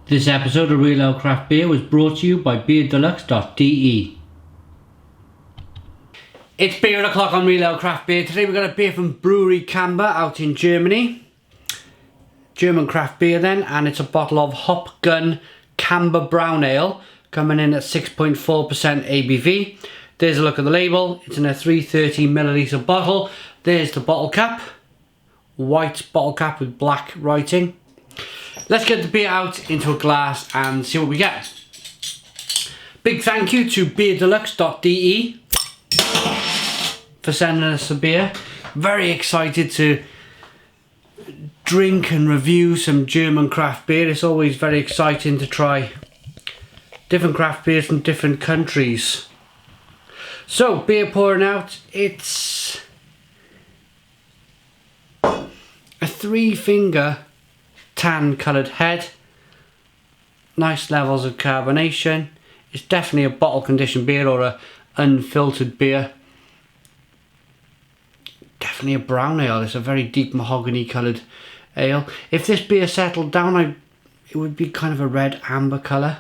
This episode of Real Ale Craft Beer was brought to you by beerdeluxe.de. It's beer o'clock on Real Ale Craft Beer. Today we've got a beer from Brauerei Camba out in Germany. German craft beer then, and it's a bottle of Hop Gun Camba Brown Ale coming in at 6.4% ABV. There's a look at the label. It's in a 330ml bottle. There's the bottle cap. White bottle cap with black writing. Let's get the beer out into a glass and see what we get. Big thank you to beerdeluxe.de for sending us the beer. Very excited to drink and review some German craft beer. It's always very exciting to try different craft beers from different countries. So, beer pouring out. It's a 3-finger tan coloured head, nice levels of carbonation. It's definitely a bottle conditioned beer or a unfiltered beer. Definitely a brown ale. It's a very deep mahogany coloured ale. If this beer settled down, it would be kind of a red amber colour.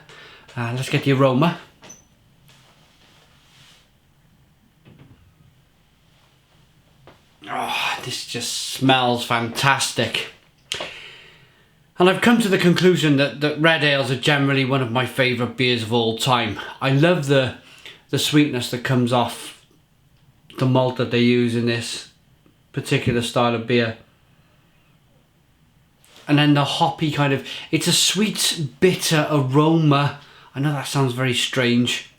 Let's get the aroma. Oh, this just smells fantastic. And I've come to the conclusion that red ales are generally one of my favourite beers of all time. I love the sweetness that comes off the malt that they use in this particular style of beer. And then the hoppy kind of, it's a sweet, bitter aroma. I know that sounds very strange.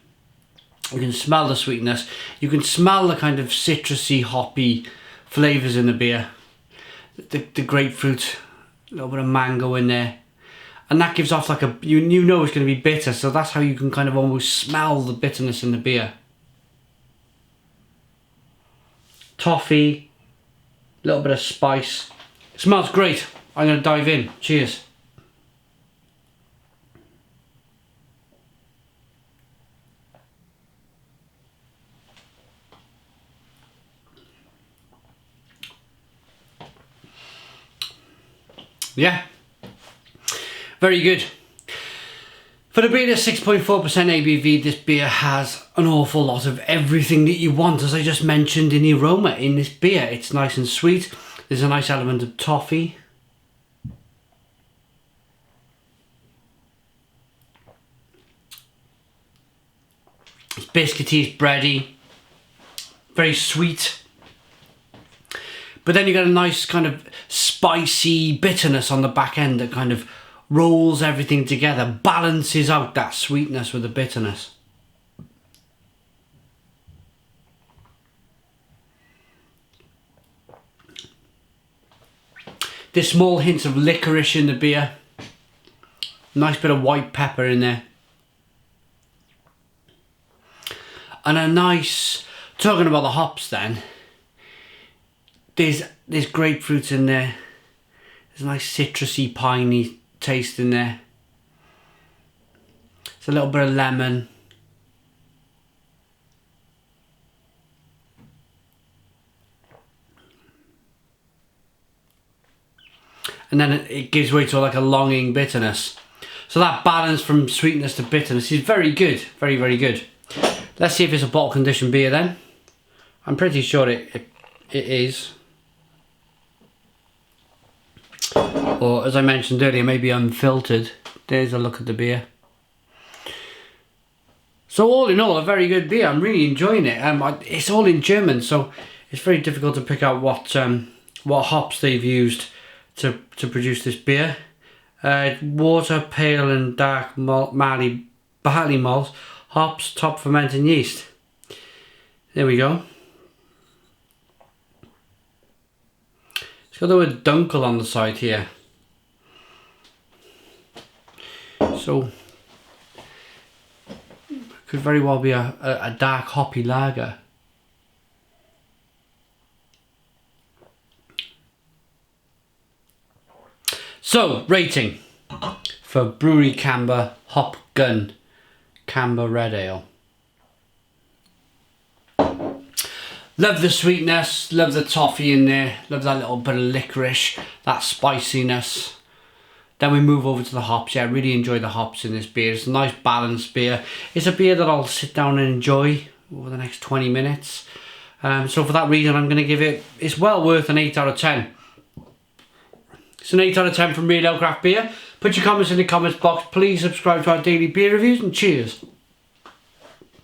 You can smell the sweetness. You can smell the kind of citrusy, hoppy flavours in the beer. The grapefruit. A little bit of mango in there, and that gives off like a, you know it's going to be bitter, so that's how you can kind of almost smell the bitterness in the beer. Toffee, a little bit of spice. It smells great. I'm going to dive in. Cheers. Yeah, very good. For the beer that's 6.4% ABV, this beer has an awful lot of everything that you want, as I just mentioned in the aroma in this beer. It's nice and sweet. There's a nice element of toffee. It's biscuity, it's bready, very sweet. But then you get a nice kind of spicy bitterness on the back end that kind of rolls everything together, balances out that sweetness with the bitterness. There's small hints of licorice in the beer. Nice bit of white pepper in there. And a nice, talking about the hops then, there's grapefruit in there. There's a nice citrusy, piney taste in there. There's a little bit of lemon. And then it gives way to like a longing bitterness. So that balance from sweetness to bitterness is very good. Very, very good. Let's see if it's a bottle conditioned beer then. I'm pretty sure it is. Or, as I mentioned earlier, maybe unfiltered. There's a look at the beer. So all in all, a very good beer. I'm really enjoying it. It's all in German, so it's very difficult to pick out what hops they've used to produce this beer. Water, pale and dark barley malts, hops, top fermenting yeast. There we go. It's got the word Dunkel on the side here. So, could very well be a dark hoppy lager. So, rating for Brauerei Camba Hop Gun Camba Red Ale. Love the sweetness, love the toffee in there, love that little bit of licorice, that spiciness. Then we move over to the hops. Yeah, I really enjoy the hops in this beer. It's a nice balanced beer. It's a beer that I'll sit down and enjoy over the next 20 minutes. So for that reason, I'm going to give it, it's well worth an 8 out of 10. It's an 8 out of 10 from Real Ale Craft Beer. Put your comments in the comments box. Please subscribe to our daily beer reviews, and cheers.